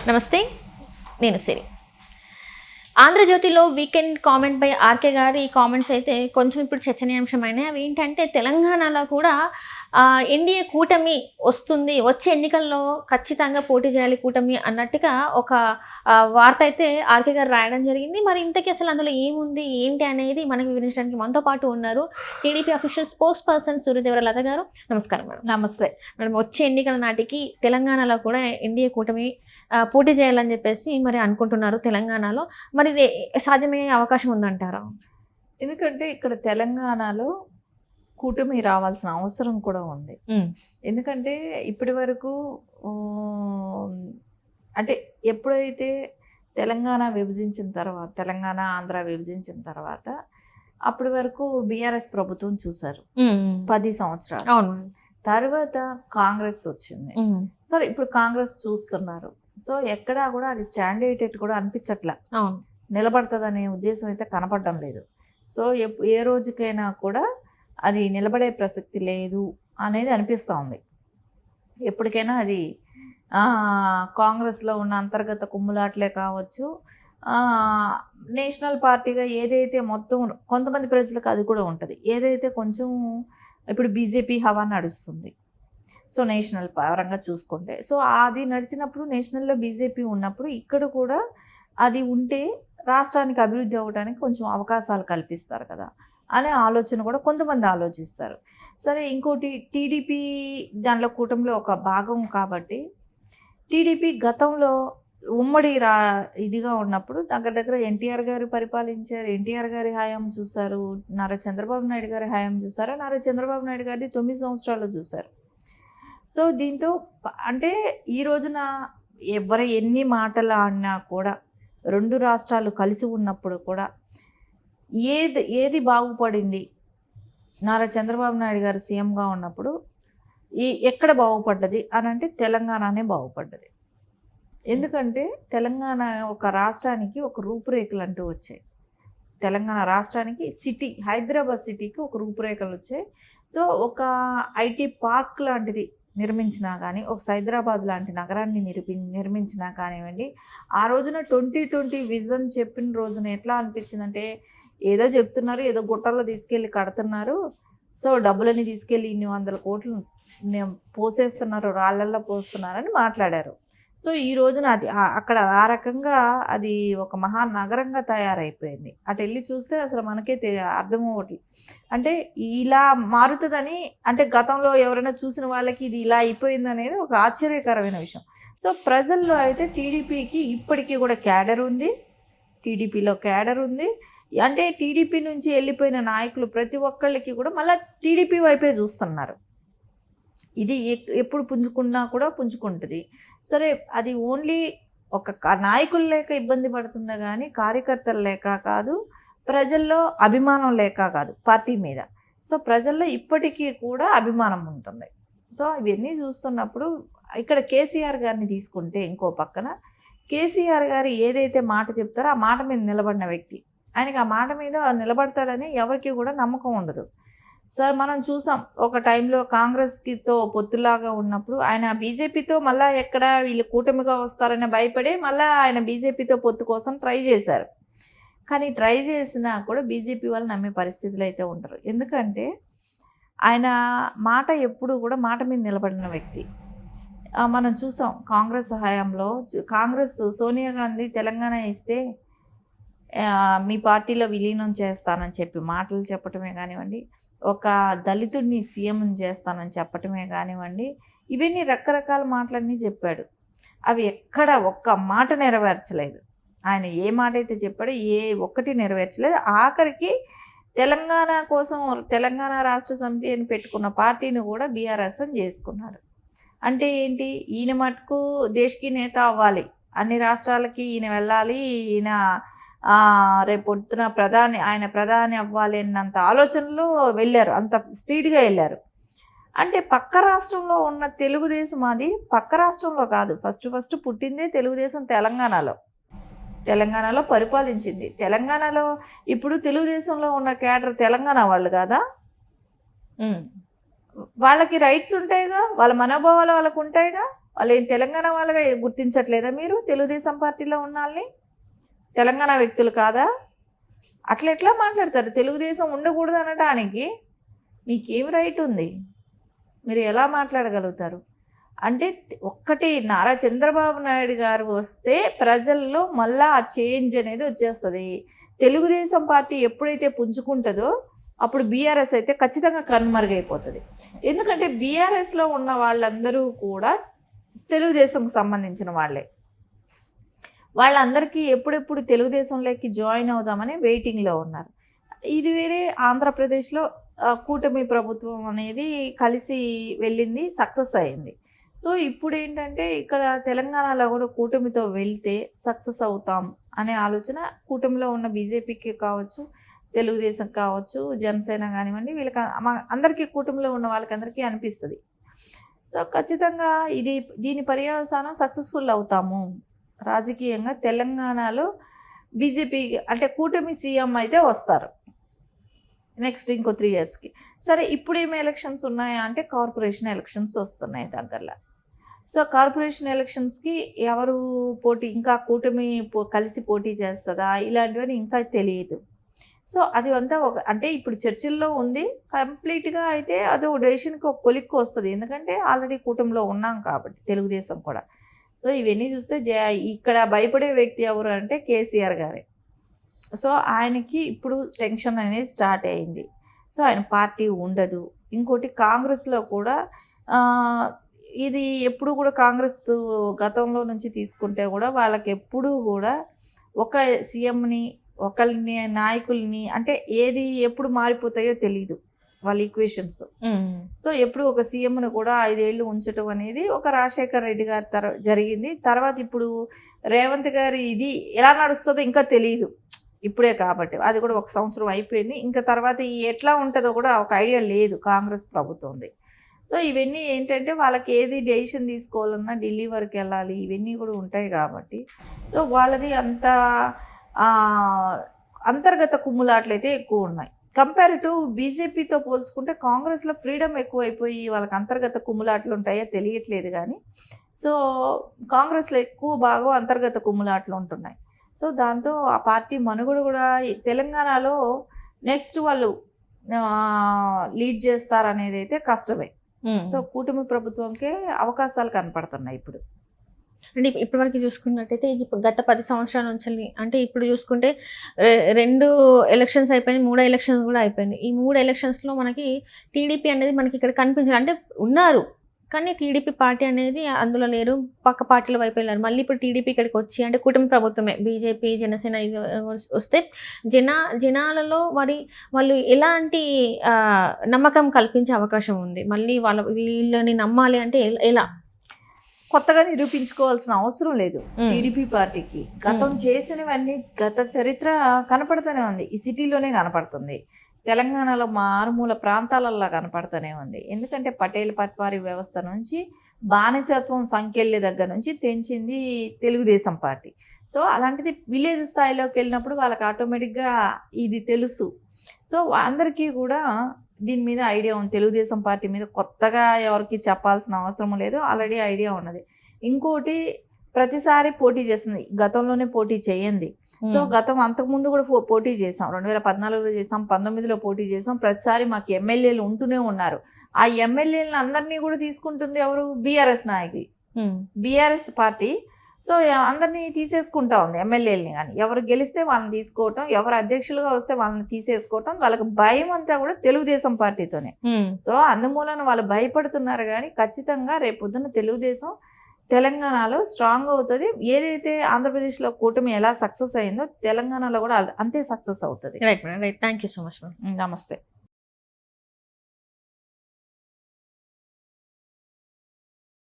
నమస్తే, నేను సిరి. ఆంధ్రజ్యోతిలో వీకెండ్ కామెంట్ బై ఆర్కే గారి కామెంట్స్ అయితే కొంచెం ఇప్పుడు చర్చనీయాంశమైనాయి. అవి ఏంటంటే తెలంగాణలో కూడా ఎన్డీఏ కూటమి వస్తుంది, వచ్చే ఎన్నికల్లో ఖచ్చితంగా పోటీ చేయాలి కూటమి అన్నట్టుగా ఒక వార్త అయితే ఆర్కే గారు రాయడం జరిగింది. మరి ఇంతకీ అసలు అందులో ఏముంది ఏంటి అనేది మనకి వివరించడానికి మనతో పాటు ఉన్నారు TDP official spokesperson Suryadevara Latha గారు. నమస్కారం మేడం. నమస్తే మేడం, వచ్చే ఎన్నికల నాటికి తెలంగాణలో కూడా ఎన్డీఏ కూటమి పోటీ చేయాలని చెప్పేసి మరి అనుకుంటున్నారు తెలంగాణలో. మరి ఇది సాధ్యమయ్యే అవకాశం ఉందంటారా? ఎందుకంటే ఇక్కడ తెలంగాణలో కూటమి రావాల్సిన అవసరం కూడా ఉంది. ఎందుకంటే ఇప్పటి వరకు అంటే ఎప్పుడైతే తెలంగాణ విభజించిన తర్వాత, తెలంగాణ ఆంధ్ర విభజించిన తర్వాత అప్పటి వరకు బీఆర్ఎస్ ప్రభుత్వం చూశారు 10 సంవత్సరాలు. అవును. తర్వాత కాంగ్రెస్ వచ్చింది. సరే, ఇప్పుడు కాంగ్రెస్ చూస్తున్నారు. సో ఎక్కడా కూడా అది స్టాండ్ అయ్యేటట్టు కూడా అనిపించట్లా, నిలబడుతుందనే ఉద్దేశం అయితే కనపడడం లేదు. సో ఏ రోజుకైనా కూడా అది నిలబడే ప్రసక్తి లేదు అనేది అనిపిస్తూ ఉంది. ఎప్పటికైనా అది కాంగ్రెస్లో ఉన్న అంతర్గత కుమ్ములాట్లే కావచ్చు, నేషనల్ పార్టీగా ఏదైతే మొత్తం కొంతమంది ప్రజలకు అది కూడా ఉంటుంది. ఏదైతే కొంచెం ఇప్పుడు బీజేపీ హవా నడుస్తుంది, సో నేషనల్ పరంగా చూసుకుంటే, సో అది నడిచినప్పుడు నేషనల్లో బీజేపీ ఉన్నప్పుడు ఇక్కడ కూడా అది ఉంటే రాష్ట్రానికి అభివృద్ధి అవ్వడానికి కొంచెం అవకాశాలు కల్పిస్తారు కదా అనే ఆలోచన కూడా కొంతమంది ఆలోచిస్తారు. సరే, ఇంకోటి టీడీపీ దానిలో కూటమిలో ఒక భాగం కాబట్టి టీడీపీ గతంలో ఉమ్మడి ఇదిగా ఉన్నప్పుడు దగ్గర ఎన్టీఆర్ గారు పరిపాలించారు, ఎన్టీఆర్ గారి హయాం చూశారు, నారా చంద్రబాబు నాయుడు గారి హయాం చూశారు, నారా చంద్రబాబు నాయుడు గారిది 9 సంవత్సరాలు చూశారు. సో దీంతో అంటే ఈ రోజున ఎన్ని మాటలు ఆడినా కూడా రెండు రాష్ట్రాలు కలిసి ఉన్నప్పుడు కూడా ఏది బాగుపడింది? నారా చంద్రబాబు నాయుడు గారు సీఎంగా ఉన్నప్పుడు ఎక్కడ బాగుపడ్డది అని అంటే తెలంగాణనే బాగుపడ్డది. ఎందుకంటే తెలంగాణ ఒక రాష్ట్రానికి ఒక రూపురేఖలు అంటూ వచ్చాయి. తెలంగాణ రాష్ట్రానికి సిటీ, హైదరాబాద్ సిటీకి ఒక రూపురేఖలు వచ్చాయి. సో ఒక ఐటీ పార్క్ లాంటిది నిర్మించినా కానీ, ఒక హైదరాబాద్ లాంటి నగరాన్ని నిర్మించినా కానివ్వండి, ఆ రోజున 2020 విజన్ చెప్పిన రోజున ఎట్లా అనిపించిందంటే, ఏదో చెప్తున్నారు, ఏదో గుట్టల్లో తీసుకెళ్ళి కడుతున్నారు, సో డబ్బులని తీసుకెళ్ళి ఇన్ని 100 కోట్లు పోసేస్తున్నారు, రాళ్ళల్లో పోస్తున్నారని మాట్లాడారు. సో ఈ రోజున అది అక్కడ ఆ రకంగా అది ఒక మహానగరంగా తయారైపోయింది. అటు వెళ్ళి చూస్తే అసలు మనకే అర్థమవుతుంది. అంటే ఇలా మారుతుందని, అంటే గతంలో ఎవరైనా చూసిన వాళ్ళకి ఇది ఇలా అయిపోయింది అనేది ఒక ఆశ్చర్యకరమైన విషయం. సో ప్రజల్లో అయితే టీడీపీకి ఇప్పటికీ కూడా క్యాడర్ ఉంది, టీడీపీలో క్యాడర్ ఉంది. అంటే టీడీపీ నుంచి వెళ్ళిపోయిన నాయకులు ప్రతి ఒక్కళ్ళకి కూడా మళ్ళీ టీడీపీ వైపే చూస్తున్నారు. ఇది ఎప్పుడు పుంజుకున్నా కూడా పుంజుకుంటుంది. సరే, అది ఓన్లీ ఒక నాయకులు లేక ఇబ్బంది పడుతుందా కానీ కార్యకర్తలు లేక కాదు, ప్రజల్లో అభిమానం లేక కాదు పార్టీ మీద. సో ప్రజల్లో ఇప్పటికీ కూడా అభిమానం ఉంటుంది. సో ఇవన్నీ చూస్తున్నప్పుడు ఇక్కడ కేసీఆర్ గారిని తీసుకుంటే, ఇంకో పక్కన కేసీఆర్ గారు ఏదైతే మాట చెప్తారో ఆ మాట మీద నిలబడిన వ్యక్తి. ఆయనకి ఆ మాట మీద నిలబడతాడని ఎవరికి కూడా నమ్మకం ఉండదు. సార్, మనం చూసాం ఒక టైంలో కాంగ్రెస్కితో పొత్తులాగా ఉన్నప్పుడు ఆయన బీజేపీతో మళ్ళీ ఎక్కడ వీళ్ళు కూటమిగా వస్తారని భయపడి మళ్ళీ ఆయన బీజేపీతో పొత్తు కోసం ట్రై చేశారు. కానీ ట్రై చేసినా కూడా బీజేపీ వాళ్ళు నమ్మే పరిస్థితులు అయితే ఉండరు. ఎందుకంటే ఆయన మాట ఎప్పుడు కూడా మాట మీద నిలబడిన వ్యక్తి. మనం చూసాం కాంగ్రెస్ హయాంలో, కాంగ్రెస్ సోనియా గాంధీ తెలంగాణ ఇస్తే మీ పార్టీలో విలీనం చేస్తానని చెప్పి మాటలు చెప్పటమే కానివ్వండి, ఒక దళితుడిని సీఎం చేస్తానని చెప్పటమే కానివ్వండి, ఇవన్నీ రకరకాల మాటలన్నీ చెప్పాడు. అవి ఎక్కడ ఒక్క మాట నెరవేర్చలేదు. ఆయన ఏ మాట అయితే చెప్పాడో ఏ ఒక్కటి నెరవేర్చలేదు. ఆఖరికి తెలంగాణ కోసం తెలంగాణ రాష్ట్ర సమితి అని పెట్టుకున్న పార్టీని కూడా బీఆర్ఎస్ అని చేసుకున్నాడు. అంటే ఏంటి? ఈయన మటుకు దేశకి నేత అవ్వాలి, అన్ని రాష్ట్రాలకి ఈయన వెళ్ళాలి, ఈయన రేపొద్దున ఆయన ప్రధాని అవ్వాలి అన్నంత ఆలోచనలో వెళ్ళారు, అంత స్పీడ్గా వెళ్ళారు. అంటే పక్క రాష్ట్రంలో ఉన్న తెలుగుదేశం, అది పక్క రాష్ట్రంలో కాదు, ఫస్ట్ పుట్టిందే తెలుగుదేశం తెలంగాణలో పరిపాలించింది. తెలంగాణలో ఇప్పుడు తెలుగుదేశంలో ఉన్న క్యాడర్ తెలంగాణ వాళ్ళు కాదా? వాళ్ళకి రైట్స్ ఉంటాయిగా, వాళ్ళ మనోభావాలు వాళ్ళకు ఉంటాయిగా, వాళ్ళు ఏం తెలంగాణ వాళ్ళగా గుర్తించట్లేదా మీరు తెలుగుదేశం పార్టీలో ఉన్న వాళ్ళని? తెలంగాణ వ్యక్తులు కాదా? అట్లా ఎట్లా మాట్లాడతారు? తెలుగుదేశం ఉండకూడదు అనడానికి మీకేం రైట్ ఉంది? మీరు ఎలా మాట్లాడగలుగుతారు? అంటే ఒక్కటి నారా చంద్రబాబు నాయుడు గారు వస్తే ప్రజల్లో మళ్ళా ఆ చేంజ్ అనేది వచ్చేస్తుంది. తెలుగుదేశం పార్టీ ఎప్పుడైతే పుంజుకుంటుందో అప్పుడు బీఆర్ఎస్ అయితే ఖచ్చితంగా కనుమరుగైపోతుంది. ఎందుకంటే బీఆర్ఎస్లో ఉన్న వాళ్ళందరూ కూడా తెలుగుదేశంకు సంబంధించిన వాళ్ళే. వాళ్ళందరికీ ఎప్పుడెప్పుడు తెలుగుదేశంలోకి జాయిన్ అవుదామని వెయిటింగ్లో ఉన్నారు. ఇది వేరే ఆంధ్రప్రదేశ్లో కూటమి ప్రభుత్వం అనేది కలిసి వెళ్ళింది, సక్సెస్ అయింది. సో ఇప్పుడు ఏంటంటే ఇక్కడ తెలంగాణలో కూడా కూటమితో వెళ్తే సక్సెస్ అవుతాం అనే ఆలోచన కూటమిలో ఉన్న బీజేపీకి కావచ్చు, తెలుగుదేశం కావచ్చు, జనసేన కానివ్వండి, వీళ్ళకి అందరికీ కూటమిలో ఉన్న వాళ్ళకందరికీ అనిపిస్తుంది. సో ఖచ్చితంగా దీని పర్యవసానం సక్సెస్ఫుల్ అవుతాము. రాజకీయంగా తెలంగాణలో బీజేపీ అంటే కూటమి సీఎం అయితే వస్తారు నెక్స్ట్ ఇంకో 3 yearsకి. సరే ఇప్పుడు ఏమి ఎలక్షన్స్ ఉన్నాయా అంటే కార్పొరేషన్ ఎలక్షన్స్ వస్తున్నాయి దగ్గరలో. సో కార్పొరేషన్ ఎలక్షన్స్కి ఎవరు పోటీ, ఇంకా కూటమి కలిసి పోటీ చేస్తుందా ఇలాంటివన్నీ ఇంకా తెలియదు. సో అది అంతా అంటే ఇప్పుడు చర్చల్లో ఉంది. కంప్లీట్గా అయితే అది ఒక డెసిషన్కి ఒక కొలిక్కి వస్తుంది, ఎందుకంటే ఆల్రెడీ కూటమిలో ఉన్నాం కాబట్టి తెలుగుదేశం కూడా. సో ఇవన్నీ చూస్తే ఇక్కడ భయపడే వ్యక్తి ఎవరు అంటే కేసీఆర్ గారే. సో ఆయనకి ఇప్పుడు టెన్షన్ అనేది స్టార్ట్ అయింది. సో ఆయన పార్టీ ఉండదు. ఇంకోటి కాంగ్రెస్లో కూడా ఇది ఎప్పుడు కూడా కాంగ్రెస్ గతంలో నుంచి తీసుకుంటే కూడా వాళ్ళకి ఎప్పుడూ కూడా ఒక సీఎంని, ఒకరిని, నాయకుల్ని అంటే ఏది ఎప్పుడు మారిపోతాయో తెలియదు వాళ్ళ ఈక్వేషన్స్. సో ఎప్పుడు ఒక సీఎంను కూడా 5 ఏళ్ళు ఉంచడం అనేది ఒక రాజశేఖర్ రెడ్డి గారి జరిగింది. తర్వాత ఇప్పుడు రేవంత్ గారి ఇది ఎలా నడుస్తుందో ఇంకా తెలియదు ఇప్పుడే, కాబట్టి అది కూడా 1 సంవత్సరం అయిపోయింది. ఇంకా తర్వాత ఎట్లా ఉంటుందో కూడా ఒక ఐడియా లేదు కాంగ్రెస్ ప్రభుత్వంది. సో ఇవన్నీ ఏంటంటే వాళ్ళకి ఏది డెసిషన్ తీసుకోవాలన్నా ఢిల్లీ వరకు వెళ్ళాలి, ఇవన్నీ కూడా ఉంటాయి కాబట్టి. సో వాళ్ళది అంత అంతర్గత కుమ్ములాట్లు అయితే ఎక్కువ ఉన్నాయి. కంపేర్ టు బీజేపీతో పోల్చుకుంటే కాంగ్రెస్లో ఫ్రీడమ్ ఎక్కువైపోయి వాళ్ళకి అంతర్గత కుమ్ములాట్లు ఉంటాయో తెలియట్లేదు కానీ, సో కాంగ్రెస్లో ఎక్కువ బాగా అంతర్గత కుమ్ములాట్లు ఉంటున్నాయి. సో దాంతో ఆ పార్టీ మనుగడ కూడా తెలంగాణలో నెక్స్ట్ వాళ్ళు లీడ్ చేస్తారనేది అయితే కష్టమే. సో కూటమి ప్రభుత్వంకే అవకాశాలు కనపడుతున్నాయి ఇప్పుడు. అంటే ఇప్పటివరకు చూసుకున్నట్టయితే ఇది గత 10 సంవత్సరాల నుంచి, అంటే ఇప్పుడు చూసుకుంటే 2 ఎలక్షన్స్ అయిపోయినాయి, 3 ఎలక్షన్స్ కూడా అయిపోయింది. ఈ 3 ఎలక్షన్స్లో మనకి టీడీపీ అనేది మనకి ఇక్కడ కనిపించారు. అంటే ఉన్నారు కానీ టీడీపీ పార్టీ అనేది అందులో లేరు, పక్క పార్టీల వైపు వెళ్ళారు. మళ్ళీ ఇప్పుడు టీడీపీ ఇక్కడికి వచ్చి అంటే కుటుంబ ప్రభుత్వమే బీజేపీ, జనసేన వస్తే జనాలలో మరి వాళ్ళు ఎలాంటి నమ్మకం కల్పించే అవకాశం ఉంది? మళ్ళీ వీళ్ళని నమ్మాలి అంటే ఎలా? కొత్తగా నిరూపించుకోవాల్సిన అవసరం లేదు టీడీపీ పార్టీకి. గతం చేసినవన్నీ, గత చరిత్ర కనపడుతూనే ఉంది. ఈ సిటీలోనే కనపడుతుంది, తెలంగాణలో మారుమూల ప్రాంతాలల్లో కనపడుతూనే ఉంది. ఎందుకంటే పటేల్ పట్వారీ వ్యవస్థ నుంచి బానిసత్వం సంఖ్యల దగ్గర నుంచి తెంచింది తెలుగుదేశం పార్టీ. సో అలాంటిది విలేజ్ స్థాయిలోకి వెళ్ళినప్పుడు వాళ్ళకి ఆటోమేటిక్గా ఇది తెలుసు. సో అందరికీ కూడా దీని మీద ఐడియా ఉంది. తెలుగుదేశం పార్టీ మీద కొత్తగా ఎవరికి చెప్పాల్సిన అవసరం లేదు, ఆల్రెడీ ఐడియా ఉన్నది. ఇంకోటి ప్రతిసారి పోటీ చేస్తుంది, గతంలోనే పోటీ చేయండి. సో గతం అంతకుముందు కూడా పోటీ చేసాం, 2014లో చేసాం, 19లో పోటీ చేసాం. ప్రతిసారి మాకు ఎమ్మెల్యేలు ఉంటూనే ఉన్నారు. ఆ ఎమ్మెల్యేలను అందరినీ కూడా తీసుకుంటుంది ఎవరు? బీఆర్ఎస్ నాయకులు, బీఆర్ఎస్ పార్టీ. సో అందరినీ తీసేసుకుంటా ఉంది ఎమ్మెల్యేలని. కానీ ఎవరు గెలిస్తే వాళ్ళని తీసుకోవటం, ఎవరు అధ్యక్షులుగా వస్తే వాళ్ళని తీసేసుకోవటం, వాళ్ళకి భయం అంతా కూడా తెలుగుదేశం పార్టీతోనే. సో అందుమూలన వాళ్ళు భయపడుతున్నారు. కానీ ఖచ్చితంగా రేపొద్దున తెలుగుదేశం తెలంగాణలో స్ట్రాంగ్ అవుతుంది. ఏదైతే ఆంధ్రప్రదేశ్లో కూటమి ఎలా సక్సెస్ అయిందో తెలంగాణలో కూడా అంతే సక్సెస్ అవుతుంది. Right madam, right. Thank you so much madam. నమస్తే.